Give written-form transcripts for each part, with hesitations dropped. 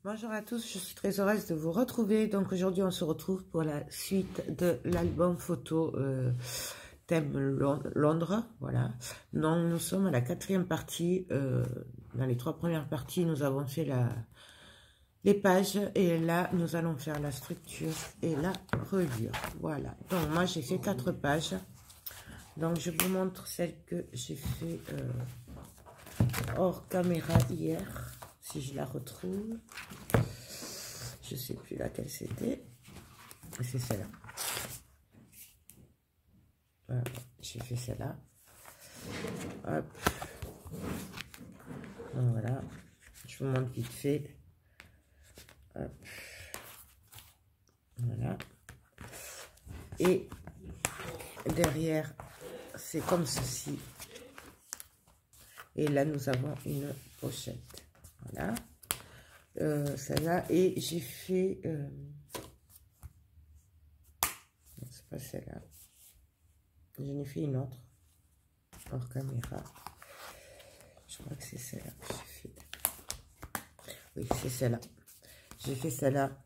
Bonjour à tous, je suis très heureuse de vous retrouver. Donc aujourd'hui on se retrouve pour la suite de l'album photo thème Londres. Voilà, donc nous sommes à la 4e partie. Dans les 3 premières parties nous avons fait les pages et là nous allons faire la structure et la reliure. Voilà, donc moi j'ai fait 4 pages. Donc je vous montre celle que j'ai fait hors caméra hier. Si je la retrouve, je sais plus laquelle c'était, c'est celle-là. Voilà, j'ai fait celle-là. Hop. Donc voilà, je vous montre vite fait. Hop. Voilà. Et derrière, c'est comme ceci. Et là, nous avons une pochette. Voilà, celle-là, et j'ai fait, c'est pas celle-là, j'en ai fait une autre, hors caméra, je crois que c'est celle-là que j'ai fait, oui, c'est celle-là, j'ai fait celle-là,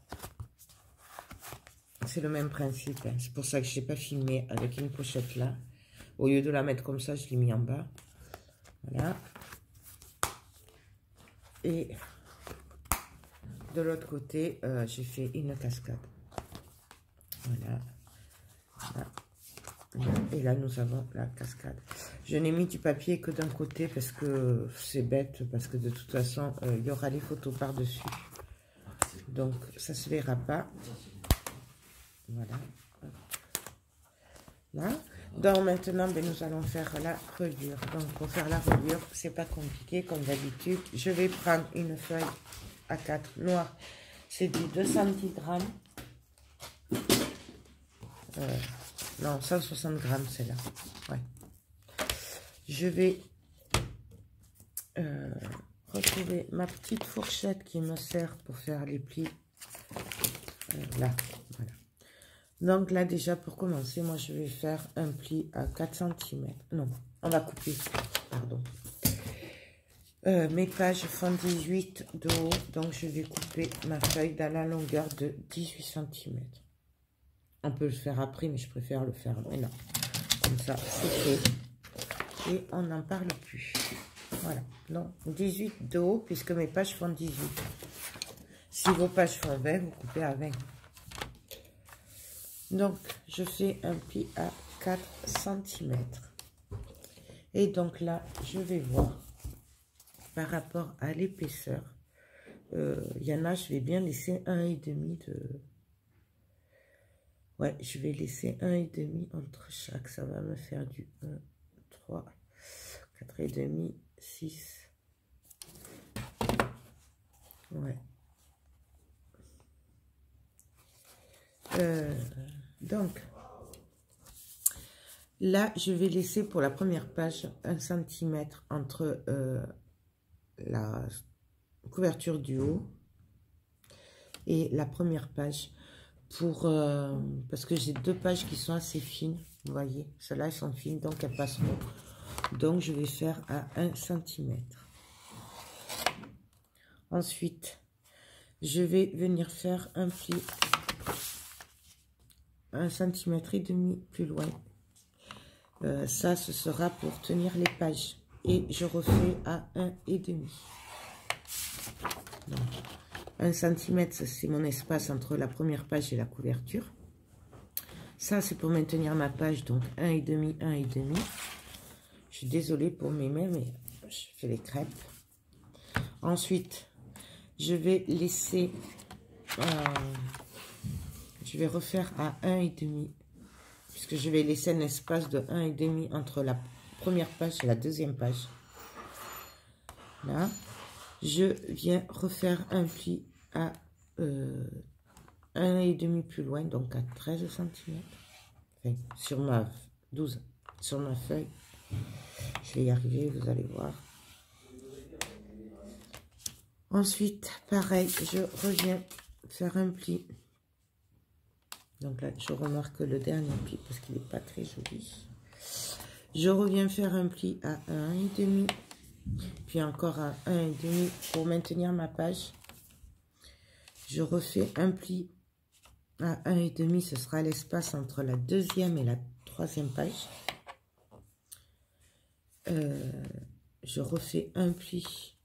c'est le même principe, hein. C'est pour ça que je n'ai pas filmé avec une pochette là, au lieu de la mettre comme ça, je l'ai mis en bas, voilà, et de l'autre côté, j'ai fait une cascade. Voilà. Voilà. Et là, nous avons la cascade. Je n'ai mis du papier que d'un côté parce que c'est bête, parce que de toute façon, il y aura les photos par-dessus. Donc, ça ne se verra pas. Voilà. Là. Donc, maintenant, ben, nous allons faire la reliure. Donc, pour faire la reliure, c'est pas compliqué, comme d'habitude. Je vais prendre une feuille A4 noir, c'est du 210 grammes. Non, 160 grammes, c'est là. Ouais. Je vais retrouver ma petite fourchette qui me sert pour faire les plis. Là, voilà. Donc là, déjà, pour commencer, moi, je vais faire un pli à 4 cm. Non, on va couper, pardon. Mes pages font 18 de haut, donc je vais couper ma feuille dans la longueur de 18 cm. On peut le faire après, mais je préfère le faire maintenant. Comme ça, c'est fait. Et on n'en parle plus. Voilà, donc 18 de haut, puisque mes pages font 18. Si vos pages font 20, vous coupez à 20. Donc, je fais un pli à 4 cm. Et donc là, je vais voir. Par rapport à l'épaisseur, il y en a, je vais bien laisser 1,5 de... Ouais, je vais laisser 1,5 entre chaque. Ça va me faire du 1, 3, 4,5, 6. Ouais. Donc, là, je vais laisser pour la première page 1 cm entre... la couverture du haut et la première page pour parce que j'ai 2 pages qui sont assez fines, vous voyez, celles-là elles sont fines donc elles passeront, donc je vais faire à 1 cm. Ensuite je vais venir faire un pli 1,5 cm plus loin, ça ce sera pour tenir les pages. Et je refais à 1,5. Donc, 1 cm, c'est mon espace entre la première page et la couverture. Ça, c'est pour maintenir ma page, donc 1,5, 1,5. Je suis désolée pour mes mains, mais je fais les crêpes. Ensuite, je vais laisser... je vais refaire à 1,5. Puisque je vais laisser un espace de 1,5 entre la première page, c'est la deuxième page. Là, je viens refaire un pli à 1,5 plus loin, donc à 13 cm. Enfin, sur ma 12, sur ma feuille. Je vais y arriver, vous allez voir. Ensuite, pareil, je reviens faire un pli. Donc là, je remarque le dernier pli parce qu'il n'est pas très joli. Je reviens faire un pli à 1,5. Puis encore à 1,5 pour maintenir ma page. Je refais un pli à 1,5. Ce sera l'espace entre la deuxième et la troisième page. Je refais un pli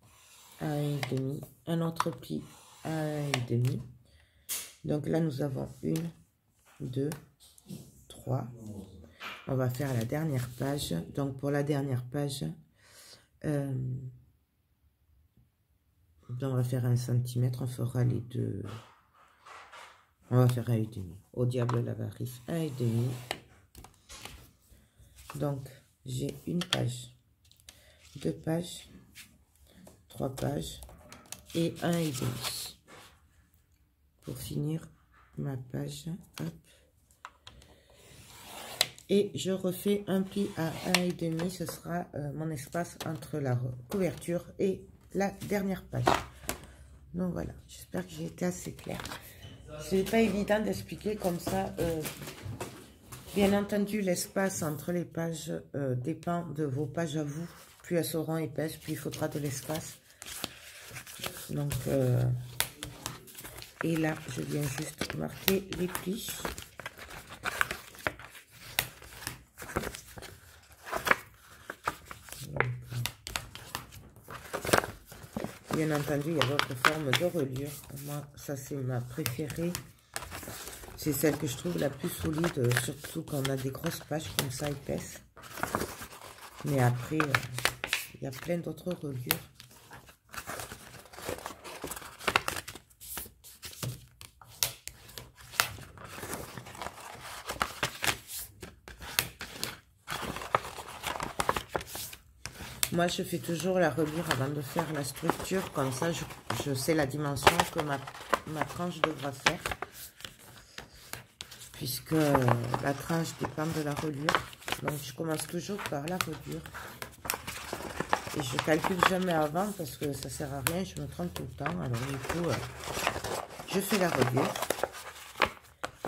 à 1,5, un autre pli à 1,5. Donc là, nous avons 1, 2, 3. On va faire la dernière page. Donc pour la dernière page, on va faire 1 cm. On fera les deux. On va faire 1,5. Au diable l'avarice, 1,5. Donc j'ai une page, 2 pages, 3 pages et 1,5 pour finir ma page. Hop. Et je refais un pli à 1,5. Ce sera mon espace entre la couverture et la dernière page. Donc voilà, j'espère que j'ai été assez claire. C'est pas évident d'expliquer comme ça. Bien entendu, l'espace entre les pages dépend de vos pages à vous. Plus elles seront épaisses, plus il faudra de l'espace. Donc, et là, je viens juste marquer les plis. Bien entendu, il y a d'autres formes de reliure. Moi, ça, c'est ma préférée. C'est celle que je trouve la plus solide, surtout quand on a des grosses pages comme ça, épaisses. Mais après, il y a plein d'autres reliures. Moi, je fais toujours la reliure avant de faire la structure. Comme ça, je sais la dimension que ma tranche devra faire. Puisque la tranche dépend de la reliure. Donc, je commence toujours par la reliure. Et je calcule jamais avant parce que ça sert à rien. Je me trompe tout le temps. Alors, du coup, je fais la reliure.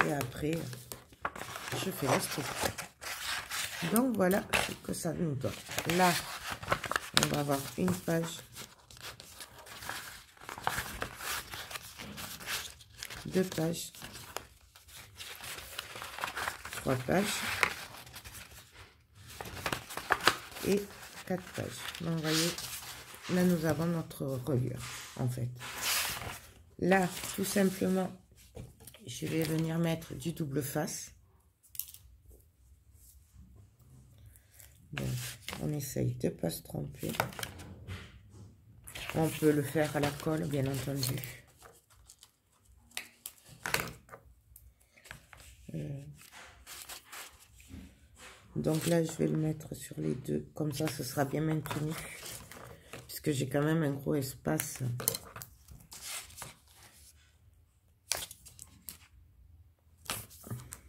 Et après, je fais la structure. Donc, voilà ce que ça nous donne. Là, on va avoir une page, 2 pages, 3 pages et 4 pages. Donc, vous voyez, là, nous avons notre reliure, en fait. Là, tout simplement, je vais venir mettre du double face. Donc, on essaye de ne pas se tromper. On peut le faire à la colle, bien entendu. Donc là, je vais le mettre sur les deux. Comme ça, ce sera bien maintenu. Puisque j'ai quand même un gros espace.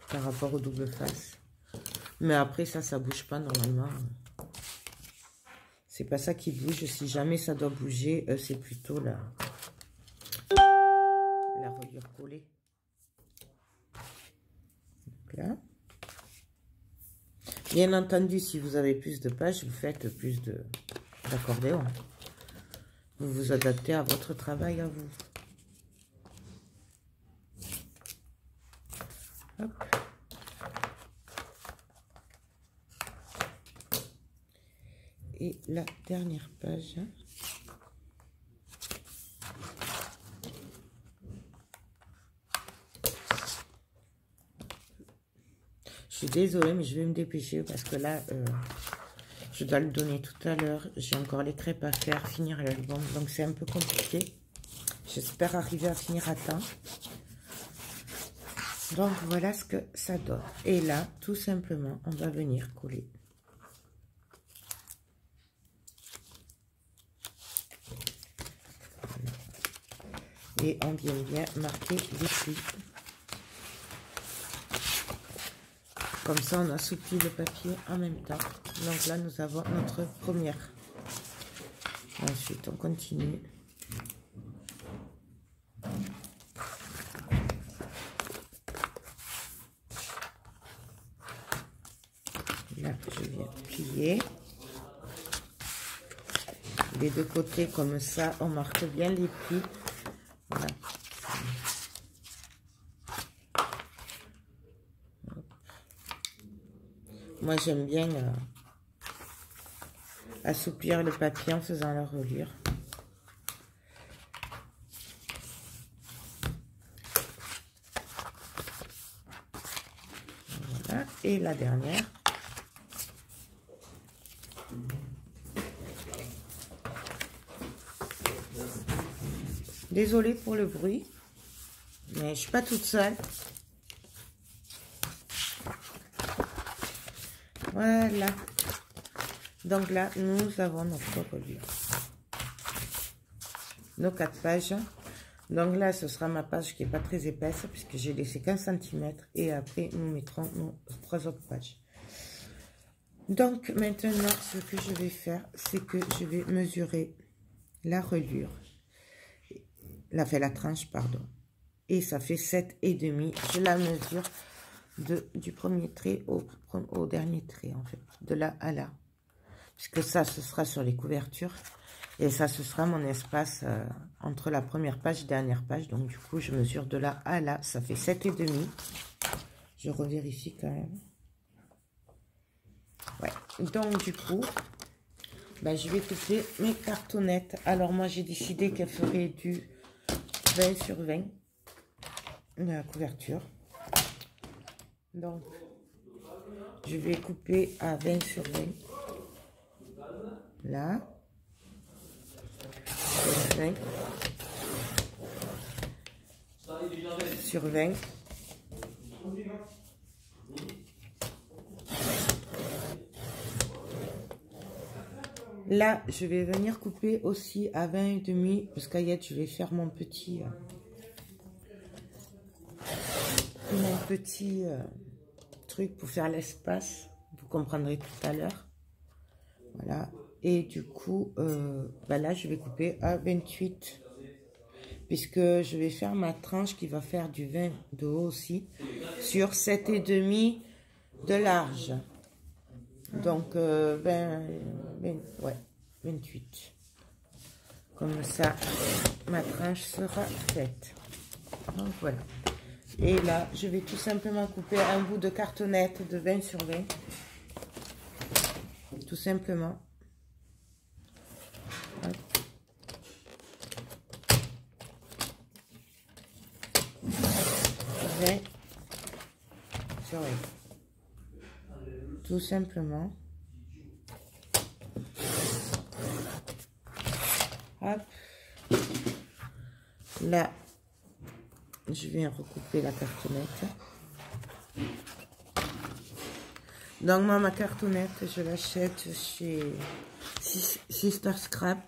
Par rapport au double face. Mais après, ça bouge pas normalement. C'est pas ça qui bouge. Si jamais ça doit bouger, c'est plutôt la reliure collée. Donc là. Bien entendu, si vous avez plus de pages, vous faites plus d'accordéon. Vous vous adaptez à votre travail à vous. Hop. Et la dernière page. Je suis désolée, mais je vais me dépêcher parce que là, je dois le donner tout à l'heure. J'ai encore les crêpes à faire, finir l'album. Donc, c'est un peu compliqué. J'espère arriver à finir à temps. Donc, voilà ce que ça donne. Et là, tout simplement, on va venir coller Et on vient bien marquer les plis. Comme ça, on assouplit le papier en même temps. Donc là, nous avons notre première. Ensuite, on continue. Là, je viens plier. Les deux côtés, comme ça, on marque bien les plis. Voilà. Moi, j'aime bien assouplir le papier en faisant la reliure. Voilà. Et la dernière. Désolée pour le bruit, mais je suis pas toute seule. Voilà. Donc là, nous avons notre reliure. Nos 4 pages. Donc là, ce sera ma page qui n'est pas très épaisse, puisque j'ai laissé 15 cm. Et après, nous mettrons nos 3 autres pages. Donc maintenant, ce que je vais faire, c'est que je vais mesurer la reliure. La tranche, pardon. Et ça fait 7,5. Je la mesure du premier trait au dernier trait, en fait. De là à là. Puisque ça, ce sera sur les couvertures. Et ça, ce sera mon espace entre la première page et la dernière page. Donc, du coup, je mesure de là à là. Ça fait 7,5. Je revérifie quand même. Ouais. Donc, du coup, ben, je vais couper mes cartonnettes. Alors, moi, j'ai décidé qu'elle ferait du 20 sur 20. La couverture. Donc, je vais couper à 20 sur 20. Là. 20. Sur 20. Là, je vais venir couper aussi à 20,5 parce qu'Ayette, je vais faire mon petit truc pour faire l'espace. Vous comprendrez tout à l'heure. Voilà. Et du coup, bah là, je vais couper à 28 puisque je vais faire ma tranche qui va faire du 20 de haut aussi sur 7,5 de large. Donc, 28. Comme ça, ma tranche sera faite. Donc, voilà. Et là, je vais tout simplement couper un bout de cartonnette de 20 sur 20. Tout simplement. Hop. 20 sur 20. Tout simplement. Hop. Là, je viens recouper la cartonnette. Donc moi, ma cartonnette, je l'achète chez Sister Scrap.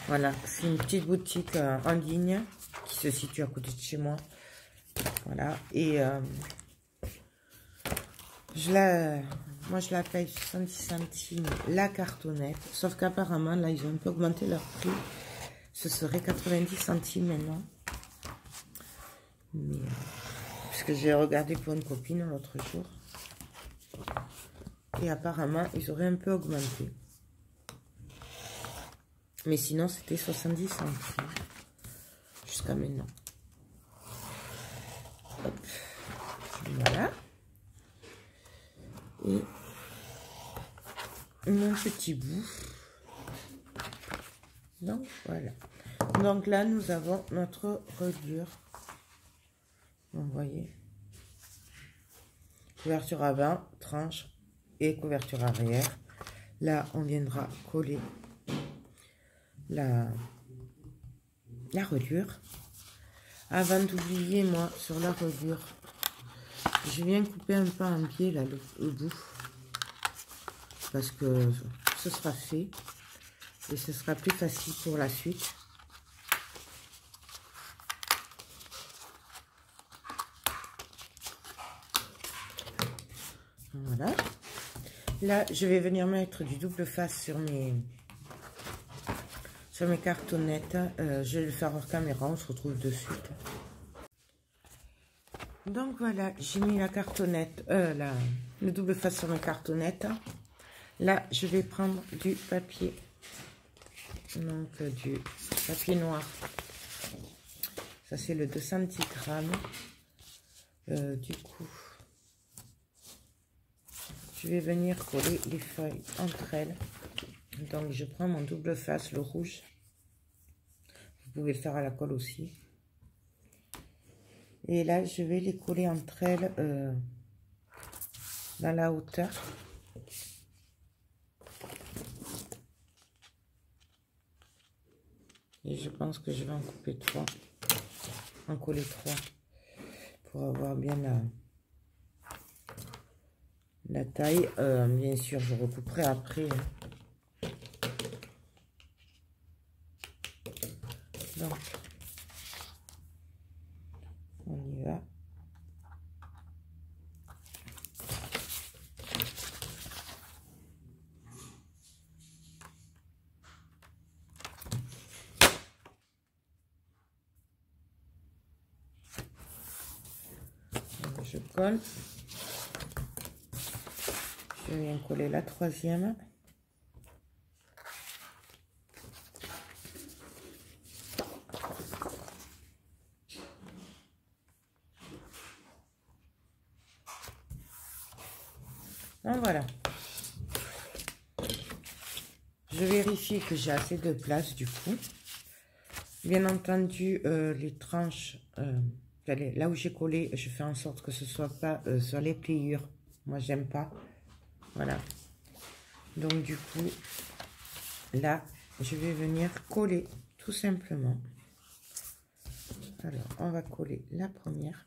Voilà, c'est une petite boutique en ligne qui se situe à côté de chez moi. Voilà, et moi je la paye 70 centimes la cartonnette. Sauf qu'apparemment, là, ils ont un peu augmenté leur prix. Ce serait 90 centimes maintenant. Mais, parce que j'ai regardé pour une copine l'autre jour. Et apparemment, ils auraient un peu augmenté. Mais sinon, c'était 70 centimes. Jusqu'à maintenant. Hop. Voilà. Et mon petit bout. Donc, voilà. Donc là, nous avons notre reliure. Vous voyez. Couverture avant, tranche et couverture arrière. Là, on viendra coller la reliure. Avant d'oublier, moi, sur la reliure, je viens couper un peu en biais, là, le bout. Parce que ce sera fait. Et ce sera plus facile pour la suite. Voilà. Là, je vais venir mettre du double face sur mes cartonnettes. Je vais le faire hors caméra, on se retrouve de suite. Donc voilà, j'ai mis la cartonnette, le double face sur mes cartonnettes. Là, je vais prendre du papier, donc du papier noir. Ça, c'est le 210 grammes. Du coup, je vais venir coller les feuilles entre elles. Donc, je prends mon double face, le rouge. Vous pouvez le faire à la colle aussi. Et là, je vais les coller entre elles dans la hauteur. Et je pense que je vais en couper 3, en coller 3 pour avoir bien la taille. Bien sûr, je recouperai après. Donc, on y va. Donc, je colle. Je viens coller la troisième. Donc voilà. Je vérifie que j'ai assez de place du coup. Bien entendu, les tranches, là où j'ai collé, je fais en sorte que ce soit pas sur les pliures. Moi, j'aime pas. Voilà. Donc du coup, là, je vais venir coller tout simplement. Alors, on va coller la première.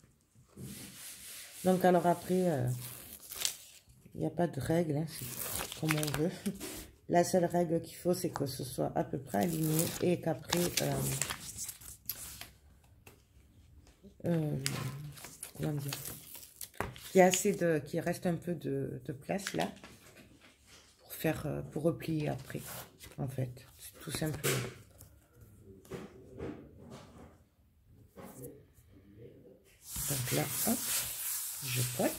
Donc alors après, il n'y a pas de règle, hein, c'est comme on veut. La seule règle qu'il faut, c'est que ce soit à peu près aligné et qu'après, comment dire, qu'il y a assez qu'il reste un peu de place là pour faire, pour replier après, en fait, c'est tout simplement. Donc là, hop, je colle.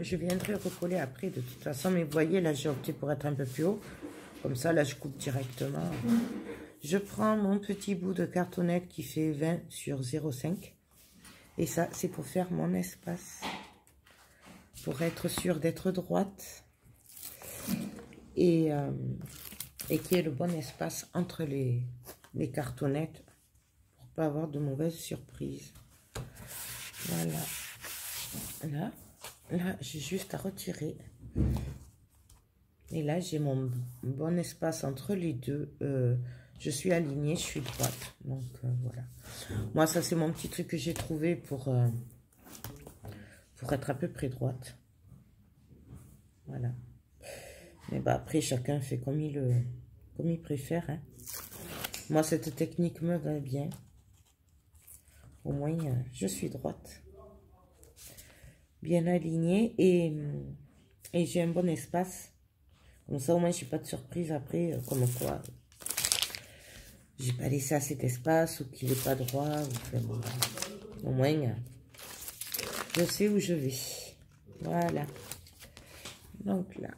Je viendrai recoller après de toute façon, mais vous voyez là j'ai opté pour être un peu plus haut, comme ça là je coupe directement. Je prends mon petit bout de cartonnette qui fait 20 sur 0,5 et ça c'est pour faire mon espace, pour être sûr d'être droite et qu'il y ait le bon espace entre les cartonnettes pour pas avoir de mauvaises surprises. Voilà. Là, j'ai juste à retirer. Et là, j'ai mon bon espace entre les deux. Je suis alignée, je suis droite. Donc, voilà. Moi, ça, c'est mon petit truc que j'ai trouvé pour être à peu près droite. Voilà. Mais bah, après, chacun fait comme il préfère. Hein. Moi, cette technique me va bien. Au moins, je suis droite. Bien alignée et j'ai un bon espace. Comme ça, au moins, je n'ai pas de surprise après, comme quoi j'ai pas laissé assez d'espace ou qu'il n'est pas droit. Au moins, je sais où je vais. Voilà. Donc là.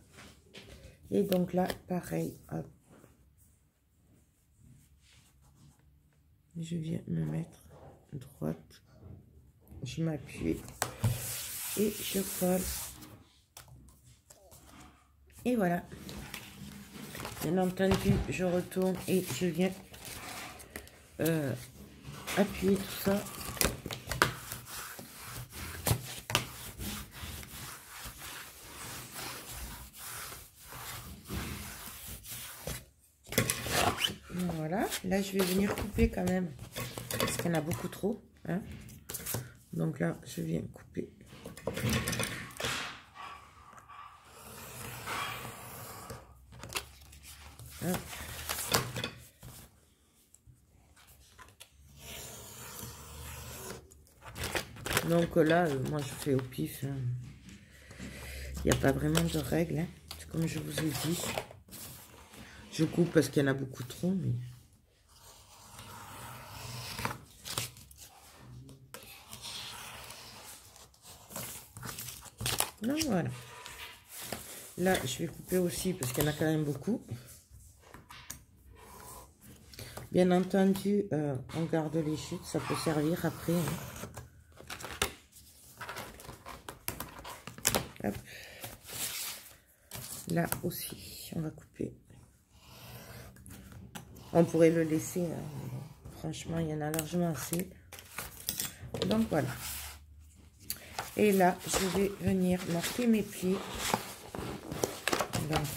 Et donc là, pareil. Hop. Je viens me mettre droite. Je m'appuie. Et je colle. Et voilà. Bien entendu, je retourne et je viens appuyer tout ça. Voilà. Là, je vais venir couper quand même. Parce qu'il y en a beaucoup trop. Hein. Donc là, je viens couper. Donc là, moi je fais au pif. Hein. Il n'y a pas vraiment de règles. Hein. Comme je vous ai dit. Je coupe parce qu'il y en a beaucoup trop. Mais... Donc voilà. Là, je vais couper aussi parce qu'il y en a quand même beaucoup. Bien entendu, on garde les chutes. Ça peut servir après. Hein. Hop. Là aussi, on va couper. On pourrait le laisser. Hein. Franchement, il y en a largement assez. Donc voilà. Et là, je vais venir marquer mes plis. Donc,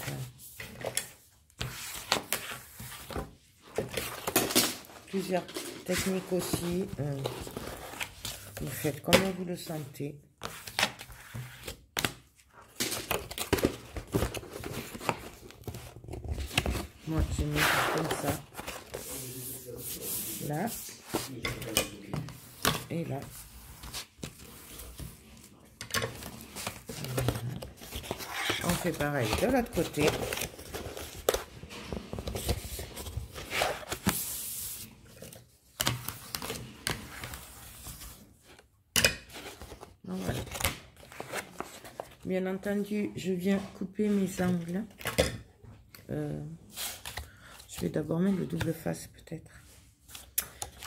plusieurs techniques aussi. Vous faites comme vous le sentez. Moi, je mets comme ça. Là. Et là. Voilà. On fait pareil de l'autre côté. Donc, voilà. Bien entendu, je viens couper mes angles. Je vais d'abord mettre le double face peut-être.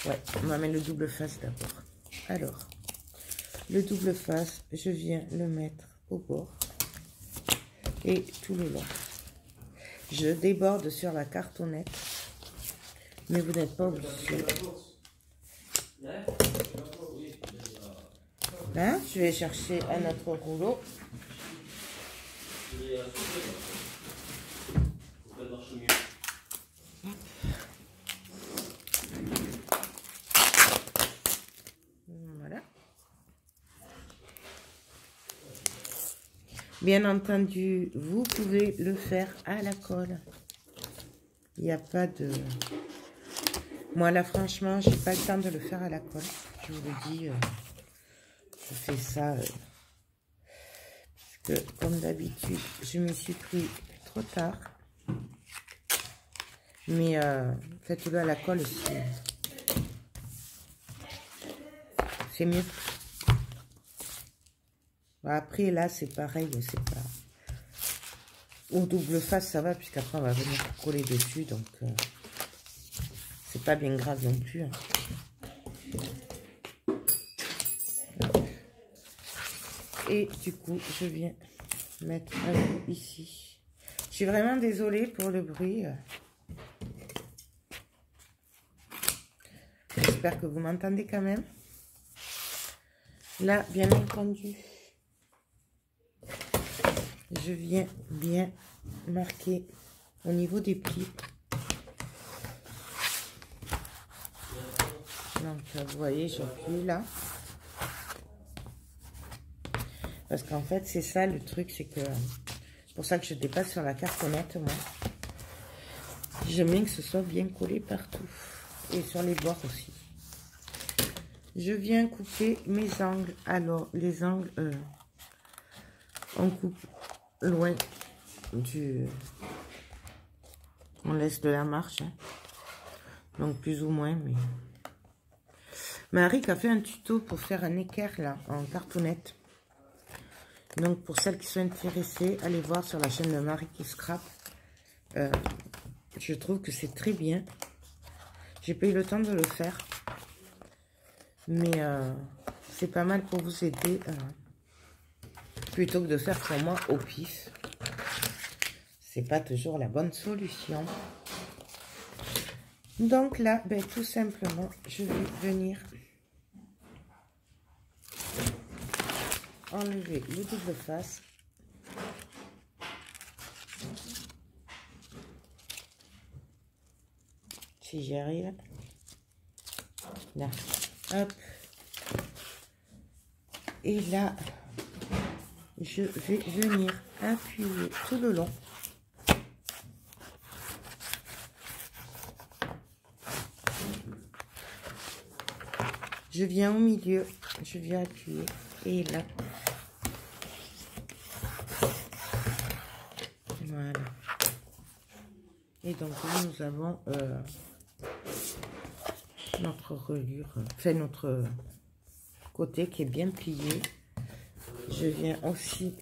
Ouais, on va mettre le double face d'abord. Alors, le double face, je viens le mettre au bord et tout le long. Je déborde sur la cartonnette, mais vous n'êtes pas obligé. Là, je vais chercher un autre rouleau. Voilà. Bien entendu, vous pouvez le faire à la colle. Il n'y a pas de... Moi, là, franchement, j'ai pas le temps de le faire à la colle. Je vous le dis, je fais ça... parce que, comme d'habitude, je m'y suis pris trop tard. Mais faites-le à la colle, c'est mieux. Après, là, c'est pareil, c'est pas... Au double face, ça va, puisqu'après, on va venir coller dessus, donc... c'est pas bien grave non plus. Hein. Et du coup, je viens mettre un bout ici. Je suis vraiment désolée pour le bruit. J'espère que vous m'entendez quand même. Là, bien entendu, je viens bien marquer au niveau des plis. Donc, vous voyez, j'appuie là. Parce qu'en fait, c'est ça le truc, c'est que... C'est pour ça que je dépasse sur la cartonnette, moi. J'aime bien que ce soit bien collé partout. Et sur les bords aussi. Je viens couper mes angles. Alors, les angles, on coupe loin du... On laisse de la marche. Hein. Donc, plus ou moins, mais... Marie a fait un tuto pour faire un équerre, là, en cartonnette. Donc, pour celles qui sont intéressées, allez voir sur la chaîne de Marie qui scrape. Je trouve que c'est très bien. J'ai pas eu le temps de le faire. Mais c'est pas mal pour vous aider. Plutôt que de faire pour moi au pif. C'est pas toujours la bonne solution. Donc là, ben, tout simplement, je vais venir enlever le double face. Si j'y arrive. Là. Hop. Et là, je vais venir appuyer tout le long. Je viens au milieu je viens appuyer et là. Voilà. Et donc là, nous avons notre reliure, enfin notre côté qui est bien plié. Je viens aussi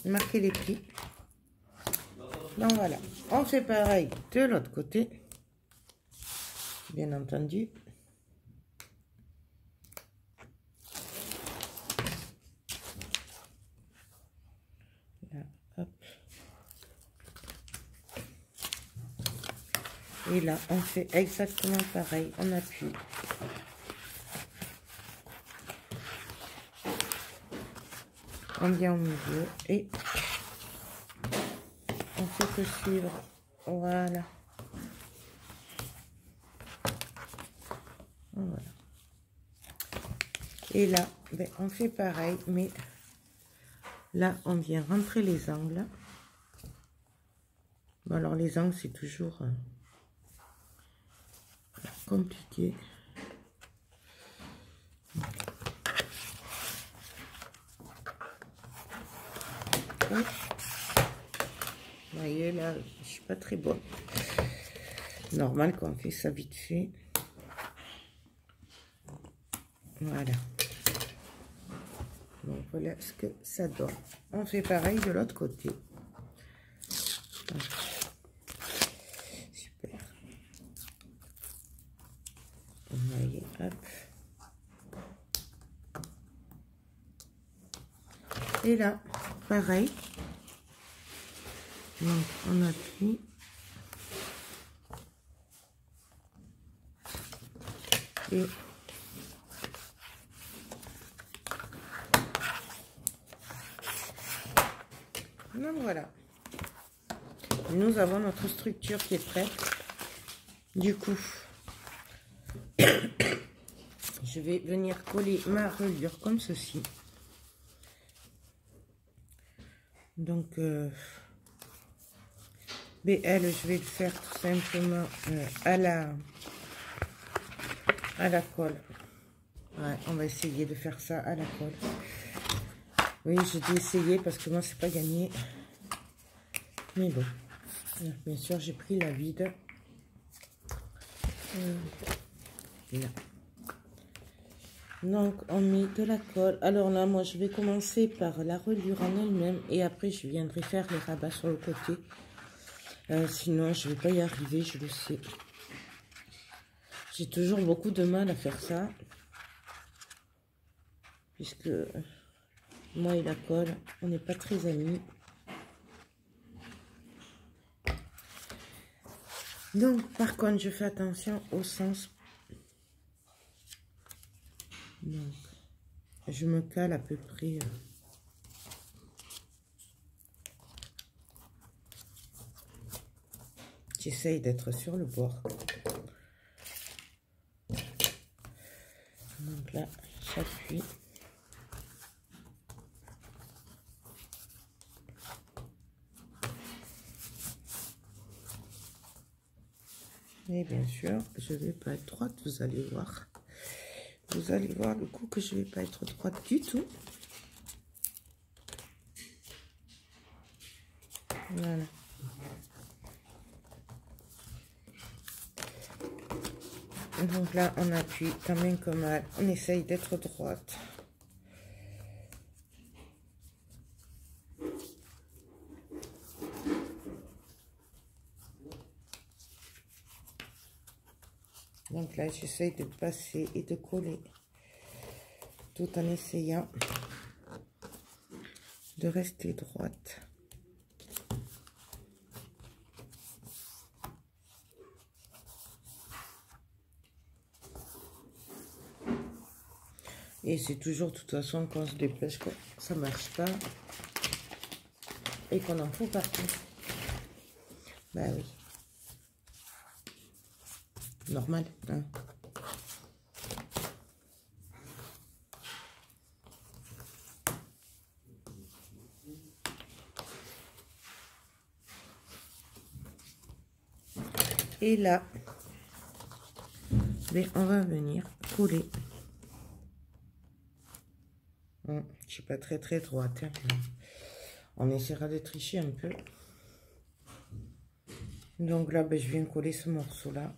marquer les plis. Donc voilà, on fait pareil de l'autre côté, bien entendu. Là, hop. Et là, on fait exactement pareil, on appuie. On vient au milieu et on fait que suivre. Voilà. Voilà. Et là, ben, on fait pareil, mais là, on vient rentrer les angles. Bon, alors les angles, c'est toujours compliqué. Vous voyez là, je suis pas très bonne. Normal qu'on fait ça vite fait. Voilà. Donc voilà ce que ça donne. On fait pareil de l'autre côté. Super. Vous voyez, hop. Et là, pareil. Donc on appuie. Et donc voilà. Nous avons notre structure qui est prête. Du coup, je vais venir coller ma reliure comme ceci. Donc, BL, je vais le faire tout simplement à la colle. Ouais, on va essayer de faire ça à la colle. Oui, j'ai dû essayer parce que moi, c'est pas gagné. Mais bon, bien sûr, j'ai pris la vide. Là. Donc, on met de la colle. Alors là, moi, je vais commencer par la reliure en elle-même. Et après, je viendrai faire les rabats sur le côté. Sinon, je ne vais pas y arriver, je le sais. J'ai toujours beaucoup de mal à faire ça. Puisque moi et la colle, on n'est pas très amis. Donc, par contre, je fais attention au sens. Donc, je me cale à peu près. J'essaye d'être sur le bord. Donc là, j'appuie. Et bien sûr, je ne vais pas être droite, vous allez voir. Vous allez voir le coup que je ne vais pas être droite du tout. Voilà. Donc là, on appuie quand même comme mal. On essaye d'être droite. Donc là, j'essaye de passer et de coller tout en essayant de rester droite. Et c'est toujours, de toute façon, quand on se dépêche, que ça ne marche pas et qu'on en fout partout. Bah oui. Normal, hein. Et là, on va venir coller. Je ne suis pas très droite. Hein. On essaiera de tricher un peu. Donc là, ben, je viens coller ce morceau-là.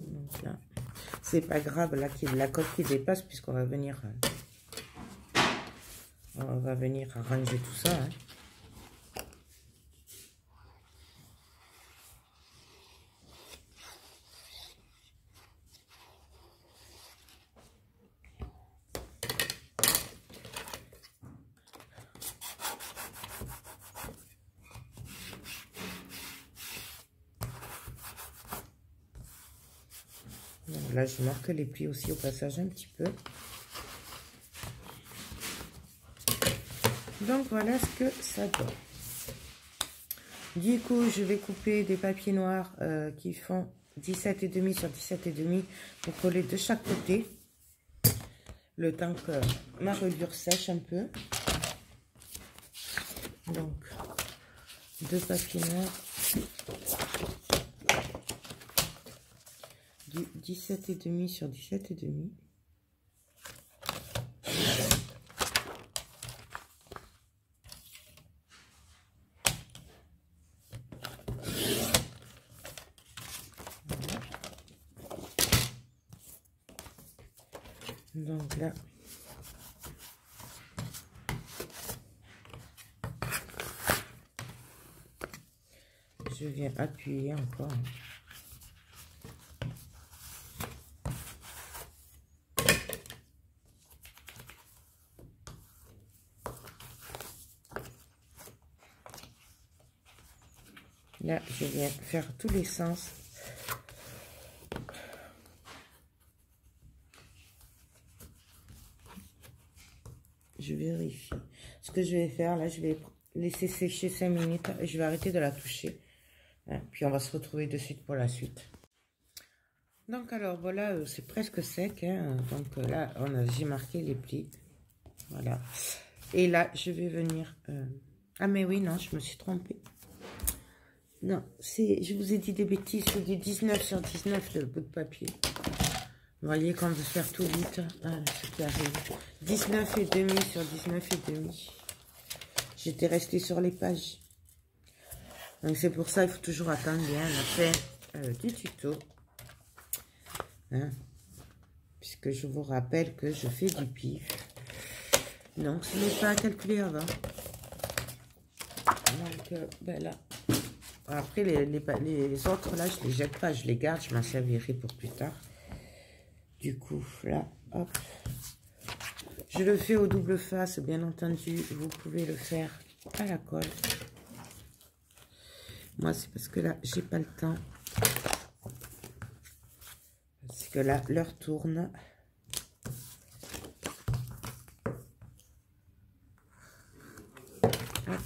Donc là, c'est pas grave, là, qu'il y ait la coque qui dépasse, puisqu'on va venir... on va venir arranger tout ça. Hein. Donc là, je marque les plis aussi au passage un petit peu. Donc voilà ce que ça donne. Du coup, je vais couper des papiers noirs qui font 17,5 sur 17,5 pour coller de chaque côté. Le temps que ma reliure sèche un peu. Donc, 2 papiers noirs. Du 17,5 sur 17,5. Donc là, je viens appuyer encore. Là, je viens faire tous les sens. Je vérifie. Ce que je vais faire, là, je vais laisser sécher 5 minutes et je vais arrêter de la toucher. Hein, puis on va se retrouver de suite pour la suite. Donc alors, voilà, c'est presque sec. Hein, donc là, j'ai marqué les plis. Voilà. Et là, je vais venir... Ah, mais oui, non, je me suis trompée. Non, je vous ai dit des bêtises. C'est du 19 sur 19, le bout de papier. Vous voyez, quand on veut faire tout vite, ce qui arrive. 19,5 sur 19,5. J'étais restée sur les pages. Donc, c'est pour ça qu'il faut toujours attendre bien la fin du tuto. Hein? Puisque je vous rappelle que je fais du pif. Donc, ce n'est pas à calculer avant. Donc, ben là. Après, les autres, là, je les jette pas. Je les garde. Je m'en servirai pour plus tard. Du coup, là, hop. Je le fais au double face, bien entendu. Vous pouvez le faire à la colle. Moi, c'est parce que là, j'ai pas le temps. Parce que là, l'heure tourne. Hop.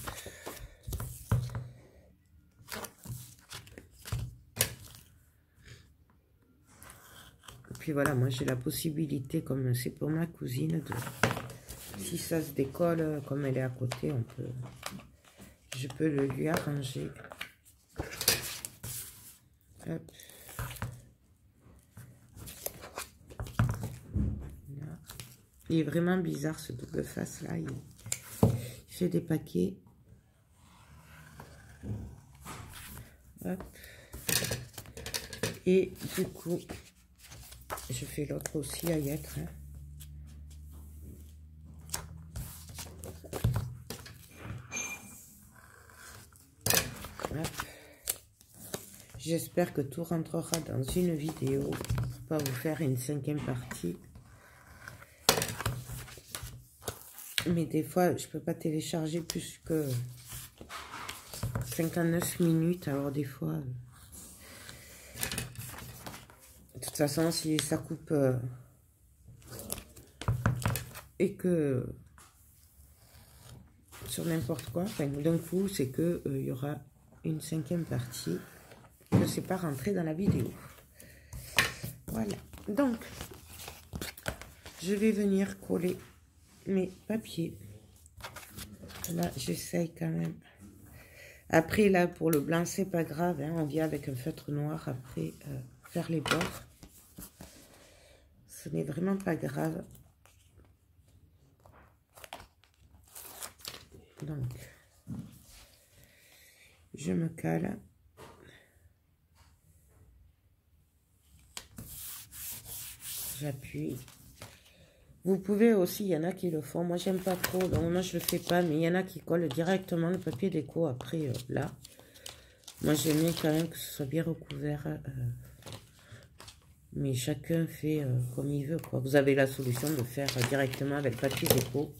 Puis voilà, moi j'ai la possibilité, comme c'est pour ma cousine, si ça se décolle, comme elle est à côté, je peux le lui arranger. Hop. Là. Il est vraiment bizarre ce double face là, il fait des paquets. Hop. Et du coup, je fais l'autre aussi à y être. Hein. J'espère que tout rentrera dans une vidéo pour pas vous faire une 5e partie. Mais des fois, je peux pas télécharger plus que 59 minutes. Alors des fois... De toute façon, si ça coupe et que sur n'importe quoi, enfin, d'un coup, c'est que il y aura une 5e partie que c'est pas rentré dans la vidéo. Voilà. Donc, je vais venir coller mes papiers. Là, j'essaye quand même. Après, là, pour le blanc, c'est pas grave. Hein, on vient avec un feutre noir après faire les bords. Ce n'est vraiment pas grave. Donc, je me cale. J'appuie. Vous pouvez aussi, il y en a qui le font. Moi, j'aime pas trop. Donc, moi, je le fais pas. Mais il y en a qui collent directement le papier déco après, là. Moi, j'aime bien quand même que ce soit bien recouvert. Mais chacun fait comme il veut, quoi. Vous avez la solution de faire directement avec le papier déco.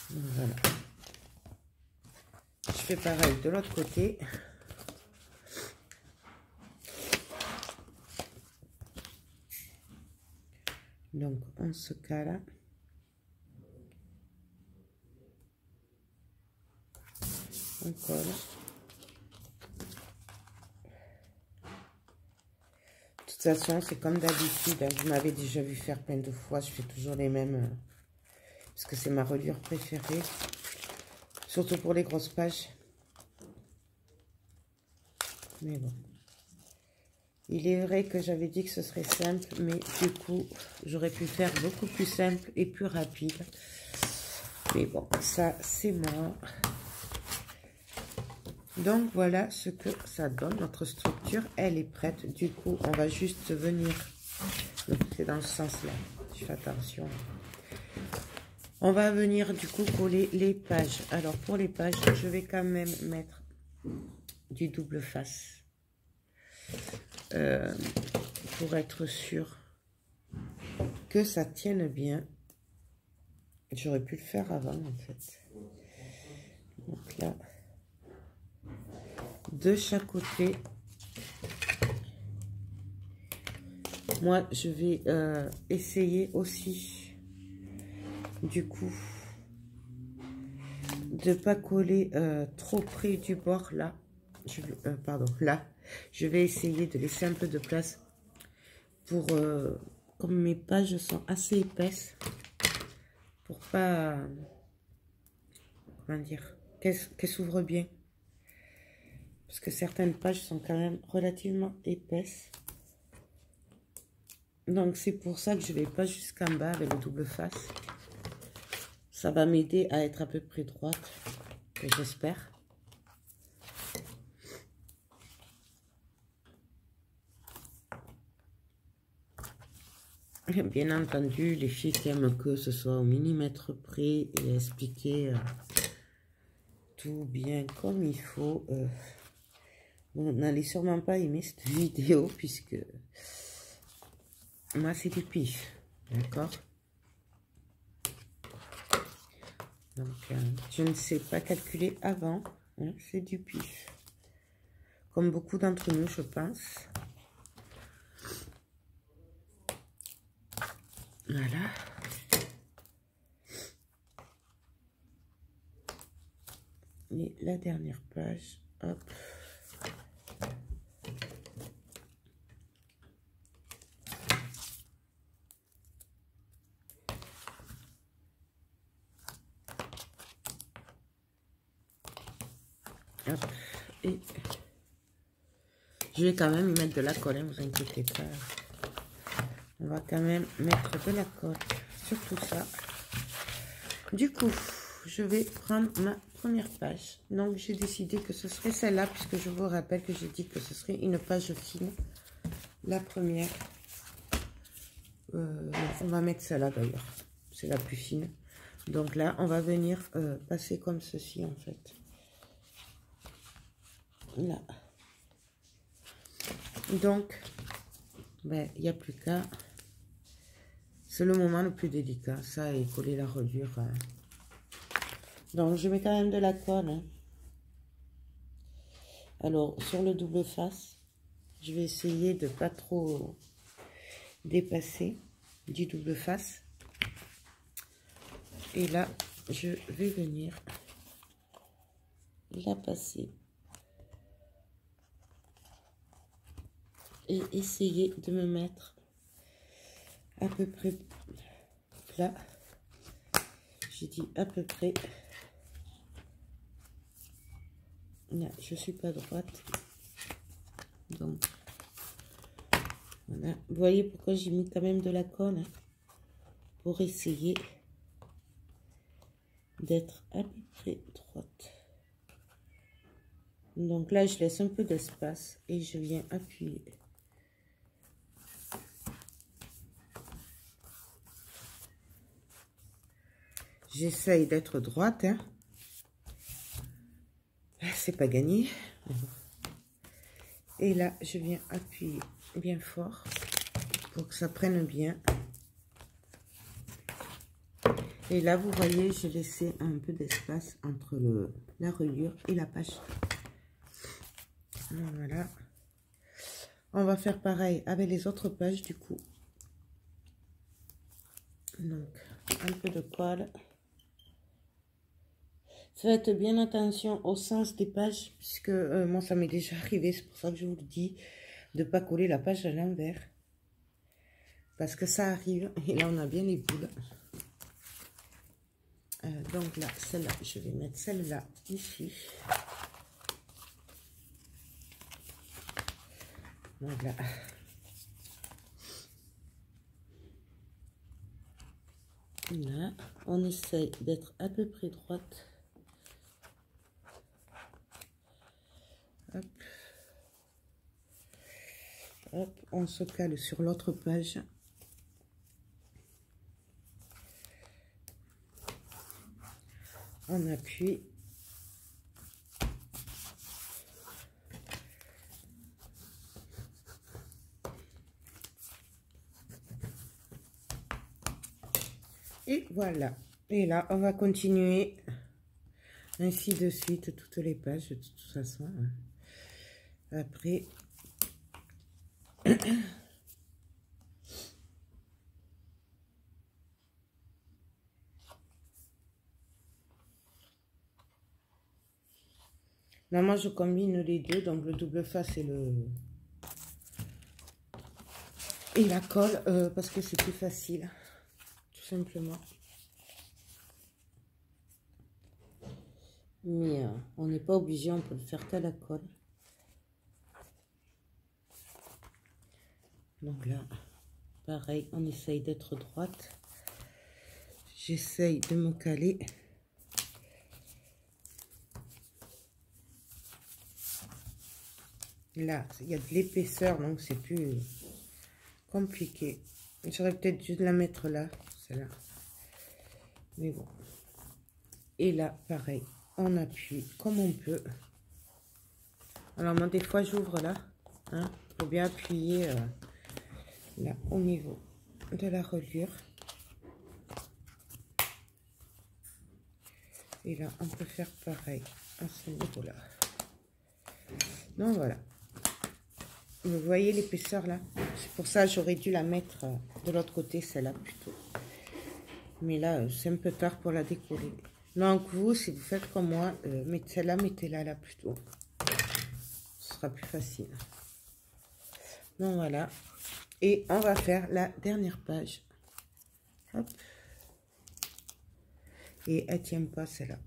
Donc, voilà. Je fais pareil de l'autre côté. Donc, on se cale. On colle. De toute façon, c'est comme d'habitude. Hein, vous m'avez déjà vu faire plein de fois. Je fais toujours les mêmes. Parce que c'est ma reliure préférée. Surtout pour les grosses pages. Mais bon. Il est vrai que j'avais dit que ce serait simple. Mais du coup, j'aurais pu faire beaucoup plus simple et plus rapide. Mais bon, ça, c'est moi. Donc, voilà ce que ça donne. Notre structure, elle est prête. Du coup, on va juste venir... C'est dans ce sens-là. Je fais attention. On va venir, du coup, coller les pages. Alors, pour les pages, je vais quand même mettre du double face. Pour être sûr que ça tienne bien. J'aurais pu le faire avant, en fait. Donc là... de chaque côté. Moi, je vais essayer aussi, du coup, de pas coller trop près du bord, là. Pardon, là. Je vais essayer de laisser un peu de place pour, comme mes pages sont assez épaisses, pour pas, comment dire, qu'elles s'ouvrent bien. Parce que certaines pages sont quand même relativement épaisses. Donc, c'est pour ça que je ne vais pas jusqu'en bas avec le double face. Ça va m'aider à être à peu près droite, j'espère. Bien entendu, les filles qui aiment que ce soit au millimètre près et expliquer tout bien comme il faut. Vous n'allez sûrement pas aimer cette vidéo puisque moi c'est du pif, d'accord? Donc je ne sais pas calculer avant, hein, c'est du pif. Comme beaucoup d'entre nous, je pense. Voilà. Et la dernière page, hop. Hop. Et je vais quand même y mettre de la colle, hein, vous inquiétez pas. On va quand même mettre de la colle sur tout ça. Du coup, je vais prendre ma première page. Donc, j'ai décidé que ce serait celle-là, puisque je vous rappelle que j'ai dit que ce serait une page fine. La première. On va mettre celle-là d'ailleurs. C'est la plus fine. Donc là, on va venir passer comme ceci, en fait. Là. Donc, ben, il n'y a plus qu'à... C'est le moment le plus délicat, ça, et coller la reliure. Donc, je mets quand même de la colle. Hein. Alors, sur le double face, je vais essayer de pas trop dépasser du double face. Et là, je vais venir la passer. Et essayer de me mettre à peu près là. J'ai dit à peu près. Là, je suis pas droite. Donc, voilà. Vous voyez pourquoi j'ai mis quand même de la colle, hein, pour essayer d'être à peu près droite. Donc là, je laisse un peu d'espace et je viens appuyer. J'essaye d'être droite, hein. C'est pas gagné. Et là, je viens appuyer bien fort pour que ça prenne bien. Et là, vous voyez, j'ai laissé un peu d'espace entre la reliure et la page. Voilà. On va faire pareil avec les autres pages du coup. Donc, un peu de colle. Faites bien attention au sens des pages, puisque moi, ça m'est déjà arrivé. C'est pour ça que je vous le dis, de ne pas coller la page à l'envers. Parce que ça arrive. Et là, on a bien les boules. Donc là, celle-là, je vais mettre celle-là ici. Voilà. Là, on essaye d'être à peu près droite. Hop. Hop, on se cale sur l'autre page. On appuie. Et voilà. Et là, on va continuer ainsi de suite toutes les pages de toute façon. Après, là, moi, je combine les deux, donc le double face et la colle, parce que c'est plus facile, tout simplement. Mais on n'est pas obligé, on peut le faire qu'à la colle. Donc là, pareil, on essaye d'être droite. J'essaye de me caler. Là, il y a de l'épaisseur, donc c'est plus compliqué. J'aurais peut-être dû la mettre là, celle-là. Mais bon. Et là, pareil, on appuie comme on peut. Alors moi, des fois, j'ouvre là. Hein, pour bien appuyer là, au niveau de la reliure. Et là, on peut faire pareil à ce niveau-là. Donc voilà. Vous voyez l'épaisseur là? C'est pour ça que j'aurais dû la mettre de l'autre côté, celle-là plutôt. Mais là, c'est un peu tard pour la décoller. Donc vous, si vous faites comme moi, celle-là, mettez-la là plutôt. Ce sera plus facile. Donc voilà. Et on va faire la dernière page. Hop. Et elle ne tient pas celle-là.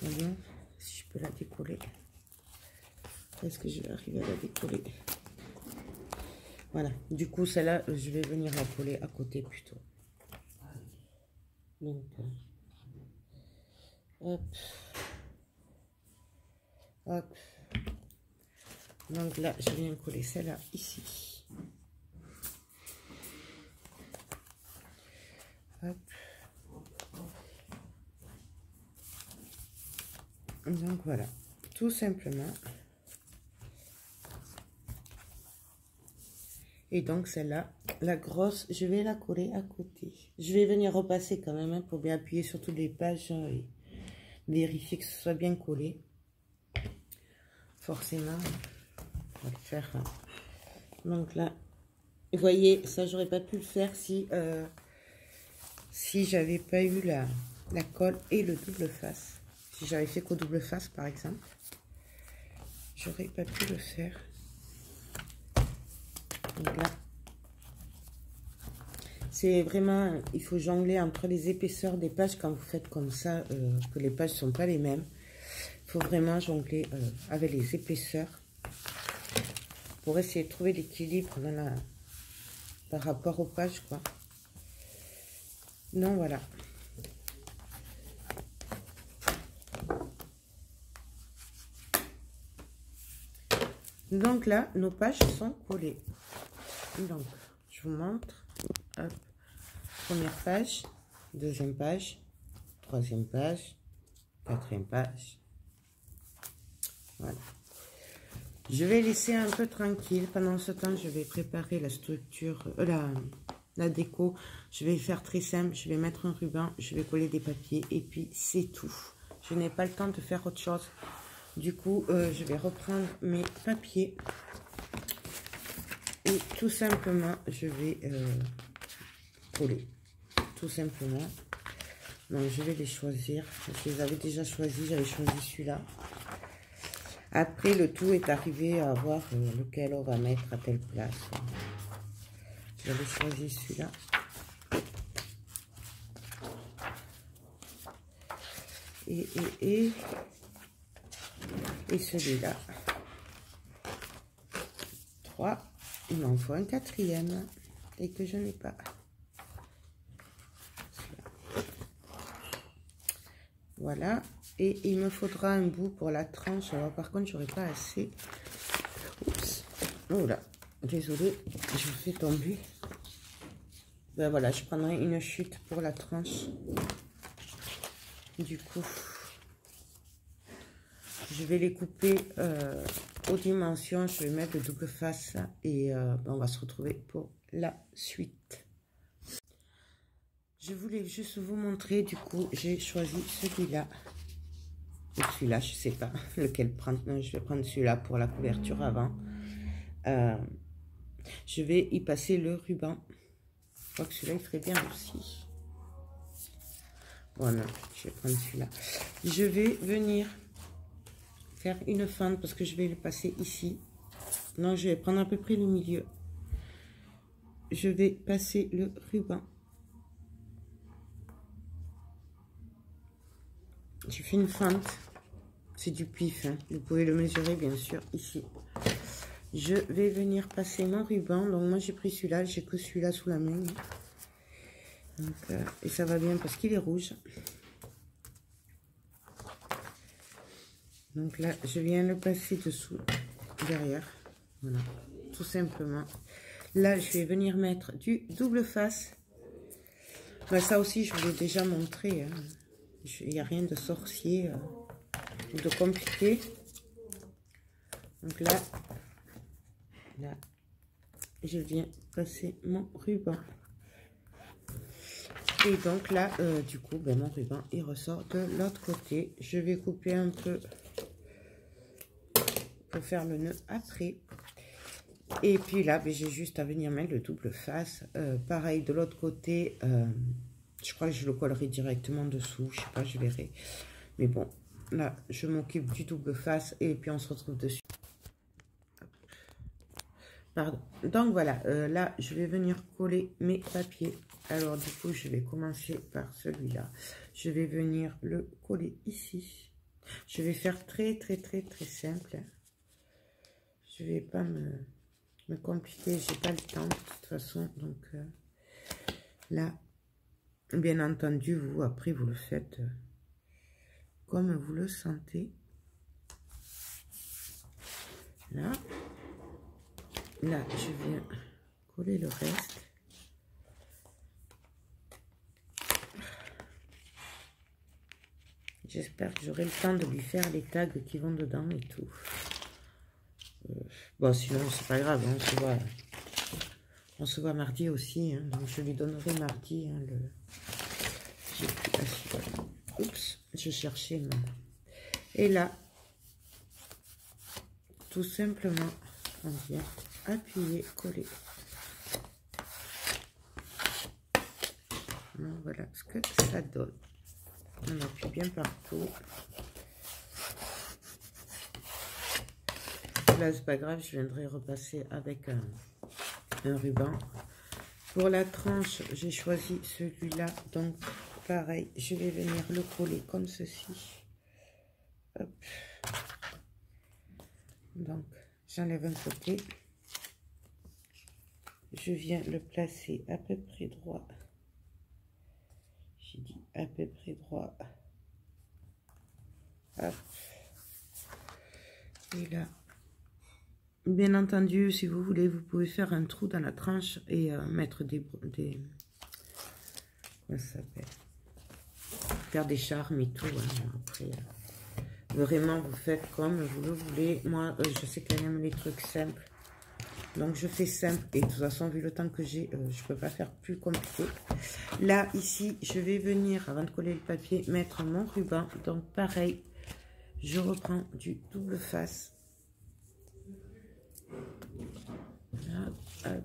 Voyons si je peux la décoller. Est-ce que je vais arriver à la décoller? Voilà. Du coup, celle-là, je vais venir la coller à côté plutôt. Donc, hop. Hop. Donc là, je viens coller celle-là ici. Hop. Donc voilà, tout simplement. Et donc celle-là, la grosse, je vais la coller à côté. Je vais venir repasser quand même, hein, pour bien appuyer sur toutes les pages et vérifier que ce soit bien collé. Forcément, on va le faire. Hein. Donc là, vous voyez, ça j'aurais pas pu le faire si j'avais pas eu la colle et le double face. Si j'avais fait qu'au double face par exemple, j'aurais pas pu le faire. Donc là, c'est vraiment, il faut jongler entre les épaisseurs des pages quand vous faites comme ça, que les pages ne sont pas les mêmes. Il faut vraiment jongler avec les épaisseurs pour essayer de trouver l'équilibre par rapport aux pages, quoi. Donc voilà. Donc là, nos pages sont collées. Donc, je vous montre. Hop. Première page, deuxième page, troisième page, quatrième page. Voilà. Je vais laisser un peu tranquille. Pendant ce temps, je vais préparer la structure, la déco. Je vais faire très simple. Je vais mettre un ruban, je vais coller des papiers et puis c'est tout. Je n'ai pas le temps de faire autre chose. Du coup, je vais reprendre mes papiers et tout simplement, je vais coller. Tout simplement. Donc, je vais les choisir. Je les avais déjà choisis. J'avais choisi celui-là. Après, le tout est arrivé à voir lequel on va mettre à telle place. J'avais choisi celui-là. Et celui-là. 3. Il m'en faut un quatrième et que je n'ai pas. Voilà. Et il me faudra un bout pour la tranche. Alors par contre, j'aurais pas assez. Oups. Oh là. Désolée, je vous fais tomber. Ben voilà, je prendrai une chute pour la tranche. Du coup, je vais les couper aux dimensions. Je vais mettre le double face et on va se retrouver pour la suite. Je voulais juste vous montrer, du coup, j'ai choisi celui-là. Celui-là, je sais pas lequel prendre. Non, je vais prendre celui-là pour la couverture avant. Je vais y passer le ruban. Je crois que celui-là, il ferait bien aussi. Voilà, je vais prendre celui-là. Je vais venir faire une fente parce que je vais le passer ici. Non, je vais prendre à peu près le milieu. Je vais passer le ruban. Je fais une fente. C'est du pif, hein. Vous pouvez le mesurer bien sûr ici. Je vais venir passer mon ruban. Donc moi j'ai pris celui-là, j'ai que celui-là sous la main. Donc, et ça va bien parce qu'il est rouge. Donc là je viens le passer dessous, derrière. Voilà, tout simplement. Là je vais venir mettre du double face. Ben, ça aussi je vous l'ai déjà montré. Hein. Il n'y a rien de sorcier ou de compliqué. Donc là, je viens passer mon ruban. Et donc là, du coup, ben, mon ruban, il ressort de l'autre côté. Je vais couper un peu pour faire le nœud après. Et puis là, ben, j'ai juste à venir mettre le double face. Pareil, de l'autre côté, je crois que je le collerai directement dessous. Je sais pas, je verrai. Mais bon, là, je m'occupe du double face et puis on se retrouve dessus. Pardon. Donc voilà, là, je vais venir coller mes papiers. Alors du coup, je vais commencer par celui-là. Je vais venir le coller ici. Je vais faire très simple. Je vais pas me compliquer, j'ai pas le temps de toute façon. Donc là, bien entendu, vous, après, vous le faites comme vous le sentez. Là, je viens coller le reste. J'espère que j'aurai le temps de lui faire les tags qui vont dedans et tout. Bon, sinon, c'est pas grave, hein, on se voit mardi aussi. Hein, donc, je lui donnerai mardi le... Oups, je cherchais mon... Et là, tout simplement, on vient appuyer, coller. Donc, voilà ce que ça donne. On appuie bien partout. Là, c'est pas grave, je viendrai repasser avec un ruban. Pour la tranche, j'ai choisi celui-là. Donc, pareil, je vais venir le coller comme ceci. Hop. Donc, j'enlève un côté. Je viens le placer à peu près droit. J'ai dit à peu près droit. Hop. Et là, bien entendu, si vous voulez, vous pouvez faire un trou dans la tranche et mettre des comment ça s'appelle, faire des charmes et tout. Hein. Après, vraiment, vous faites comme vous le voulez. Moi, je sais qu'elle aime les trucs simples. Donc, je fais simple. Et de toute façon, vu le temps que j'ai, je ne peux pas faire plus compliqué. Là, ici, je vais venir, avant de coller le papier, mettre mon ruban. Donc, pareil, je reprends du double face. Hop, hop.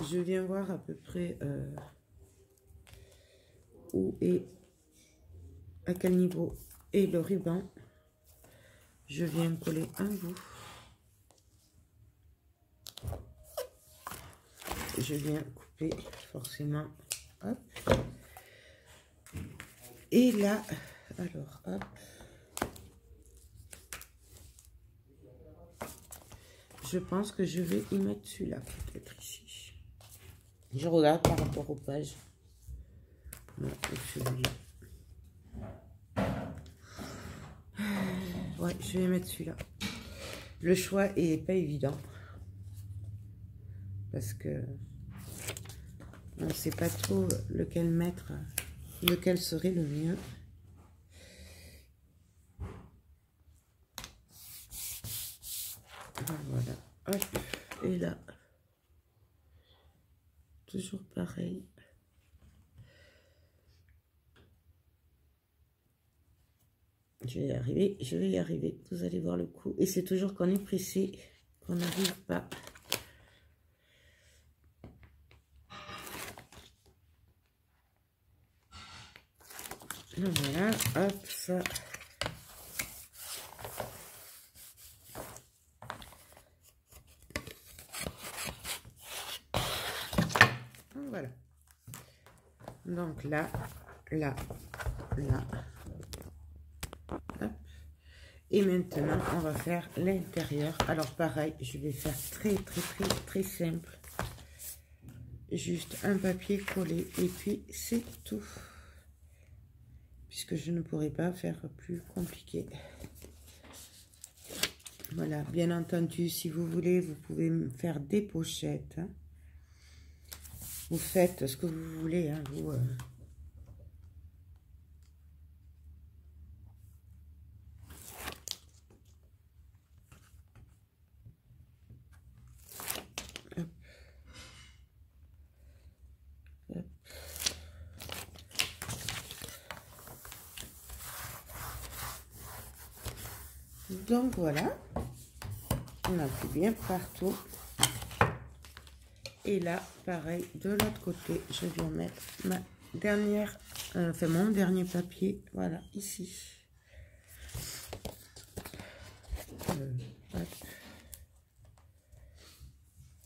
Je viens voir à peu près où est, à quel niveau est le ruban. Je viens coller un bout. Je viens couper forcément. Hop. Et là, alors, hop. Je pense que je vais y mettre celui-là, peut-être ici. Je regarde par rapport aux pages. Non, celui-là. Ouais, je vais mettre celui-là. Le choix est pas évident. Parce que on ne sait pas trop lequel mettre, lequel serait le mieux. Voilà. Hop. Et là, toujours pareil. Je vais y arriver, je vais y arriver. Vous allez voir le coup. Et c'est toujours qu'on est pressé, qu'on n'arrive pas. Voilà, hop, ça. Voilà. Donc là, là, là. Hop. Et maintenant, on va faire l'intérieur. Alors pareil, je vais faire très simple. Juste un papier collé et puis c'est tout. Puisque je ne pourrais pas faire plus compliqué. Voilà, bien entendu, si vous voulez, vous pouvez me faire des pochettes. Hein. Vous faites ce que vous voulez, hein, vous... Hop. Hop. Donc voilà, on a fait bien partout. Et là, pareil, de l'autre côté, je viens mettre ma dernière, enfin mon dernier papier, voilà, ici.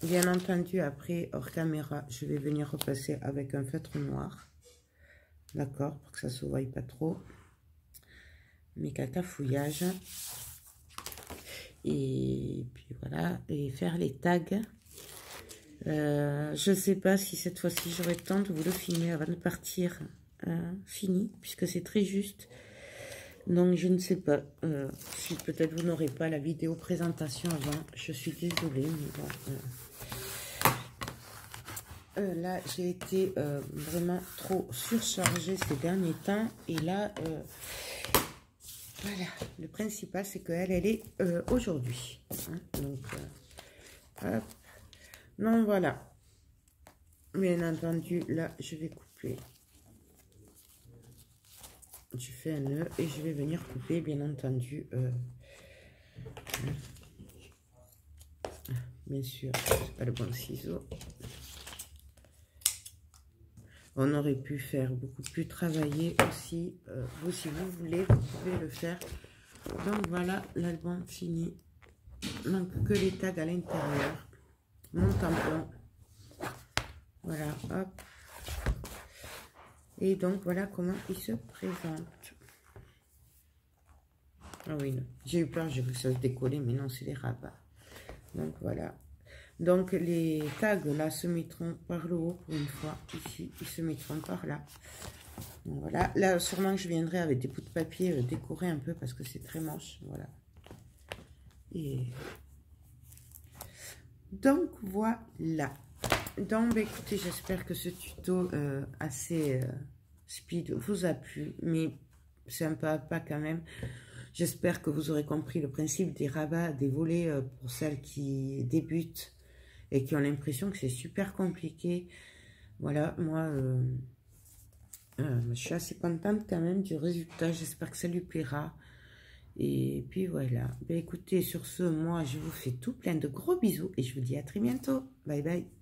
Bien entendu, après, hors caméra, je vais venir repasser avec un feutre noir. D'accord, pour que ça ne se voie pas trop. Mes catafouillages. Et puis voilà, et faire les tags. Je ne sais pas si cette fois-ci j'aurai le temps de vous le filmer avant de partir fini, puisque c'est très juste. Donc je ne sais pas si peut-être vous n'aurez pas la vidéo présentation avant. Je suis désolée, mais bon. Là j'ai été vraiment trop surchargée ces derniers temps. Et là, voilà, le principal c'est qu'elle est aujourd'hui. Hein, donc, hop. Donc voilà, bien entendu, là je vais couper, je fais un nœud et je vais venir couper, bien entendu, bien sûr, c'est pas le bon ciseau. On aurait pu faire beaucoup plus travailler aussi, vous si vous voulez, vous pouvez le faire. Donc voilà, l'album fini, donc que les tags à l'intérieur. mon tampon. Voilà, hop. Et donc, voilà comment il se présente. Ah oui, j'ai eu peur, j'ai vu que ça se décollait, mais non, c'est les rabats. Donc, voilà. Donc, les tags, là, se mettront par le haut pour une fois. Ici, ils se mettront par là. Donc, voilà. Là, sûrement que je viendrai avec des bouts de papier décorer un peu parce que c'est très moche. Voilà. Et donc, voilà. Donc, bah, écoutez, j'espère que ce tuto assez speed vous a plu. Mais c'est un pas à pas quand même. J'espère que vous aurez compris le principe des rabats, des volets pour celles qui débutent et qui ont l'impression que c'est super compliqué. Voilà, moi, je suis assez contente quand même du résultat. J'espère que ça lui plaira. Et puis voilà. Ben, écoutez, sur ce, moi, je vous fais tout plein de gros bisous et je vous dis à très bientôt. Bye bye.